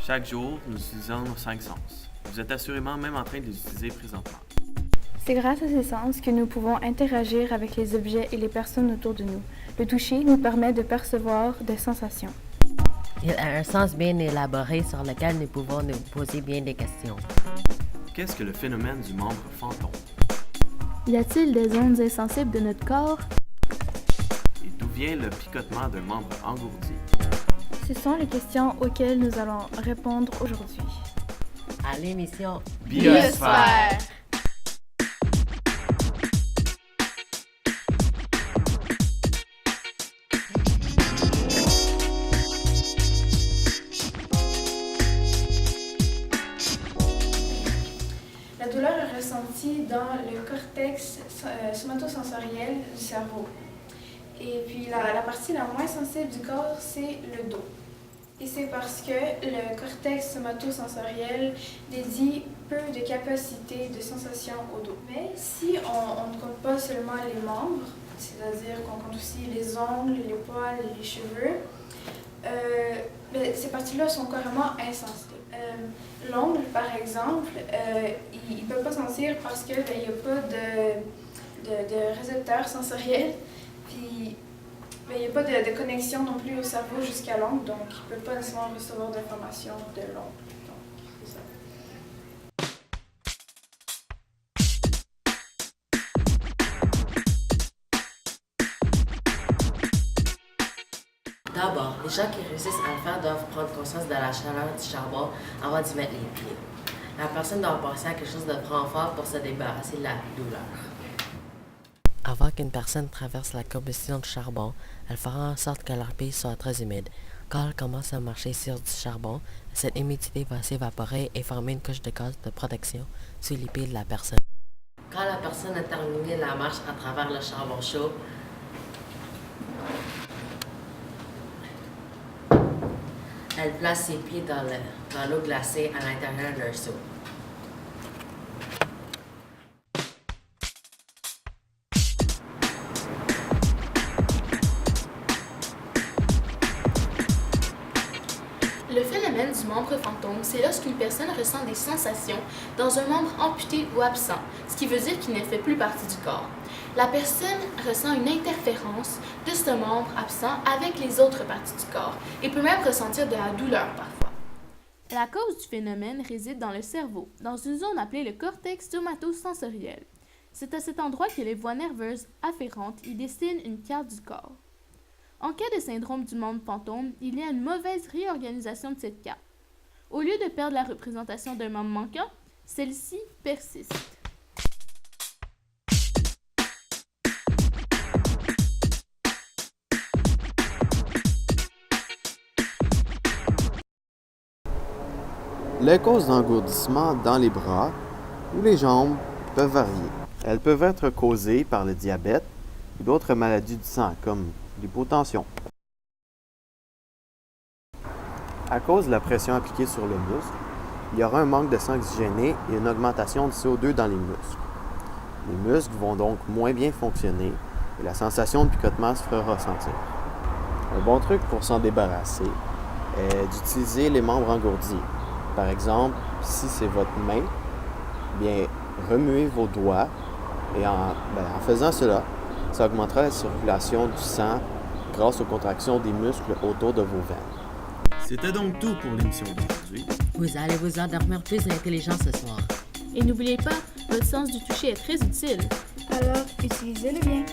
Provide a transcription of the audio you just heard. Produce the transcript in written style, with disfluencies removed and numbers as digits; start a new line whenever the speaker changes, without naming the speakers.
Chaque jour, nous utilisons nos 5 sens. Vous êtes assurément même en train de les utiliser présentement.
C'est grâce à ces sens que nous pouvons interagir avec les objets et les personnes autour de nous. Le toucher nous permet de percevoir des sensations.
Il a un sens bien élaboré sur lequel nous pouvons nous poser bien des questions.
Qu'est-ce que le phénomène du membre fantôme?
Y a-t-il des ondes insensibles de notre corps?
Et d'où vient le picotement d'un membre engourdi?
Ce sont les questions auxquelles nous allons répondre aujourd'hui.
À l'émission
Biosphère!
La douleur est ressentie dans le cortex somatosensoriel du cerveau. Et puis la partie la moins sensible du corps, c'est le dos. Et c'est parce que le cortex somatosensoriel dédie peu de capacité de sensation au dos. Mais si on ne compte pas seulement les membres, c'est-à-dire qu'on compte aussi les ongles, les poils, les cheveux, ces parties-là sont carrément insensibles. L'ongle, par exemple, il ne peut pas sentir parce qu'il n'y a pas de récepteur sensoriel. Puis, il n'y a pas de connexion non plus au cerveau jusqu'à l'ongle, donc il ne peut pas nécessairement recevoir d'informations de l'ongle. Donc, c'est ça.
D'abord, les gens qui réussissent à le faire doivent prendre conscience de la chaleur du charbon avant d'y mettre les pieds. La personne doit penser à quelque chose de vraiment fort pour se débarrasser de la douleur. Avant qu'une personne traverse la combustion du charbon, elle fera en sorte que leurs pieds soient très humides. Quand elle commence à marcher sur du charbon, cette humidité va s'évaporer et former une couche de gaz de protection sur les pieds de la personne. Quand la personne a terminé la marche à travers le charbon chaud, elle place ses pieds dans l'eau glacée à l'intérieur de leur seau.
Le phénomène du membre fantôme, c'est lorsqu'une personne ressent des sensations dans un membre amputé ou absent, ce qui veut dire qu'il ne fait plus partie du corps. La personne ressent une interférence de ce membre absent avec les autres parties du corps et peut même ressentir de la douleur parfois. La cause du phénomène réside dans le cerveau, dans une zone appelée le cortex somatosensoriel. C'est à cet endroit que les voies nerveuses afférentes y dessinent une carte du corps. En cas de syndrome du membre fantôme, il y a une mauvaise réorganisation de cette carte. Au lieu de perdre la représentation d'un membre manquant, celle-ci persiste.
Les causes d'engourdissement dans les bras ou les jambes peuvent varier. Elles peuvent être causées par le diabète ou d'autres maladies du sang, comme l'hypotension. À cause de la pression appliquée sur le muscle, il y aura un manque de sang oxygéné et une augmentation de CO2 dans les muscles. Les muscles vont donc moins bien fonctionner et la sensation de picotement se fera ressentir. Un bon truc pour s'en débarrasser est d'utiliser les membres engourdis. Par exemple, si c'est votre main, bien remuez vos doigts et en faisant cela, ça augmentera la circulation du sang grâce aux contractions des muscles autour de vos veines.
C'était donc tout pour l'émission d'aujourd'hui.
vous allez vous endormir plus intelligent ce soir.
Et n'oubliez pas, votre sens du toucher est très utile.
Alors, utilisez-le bien.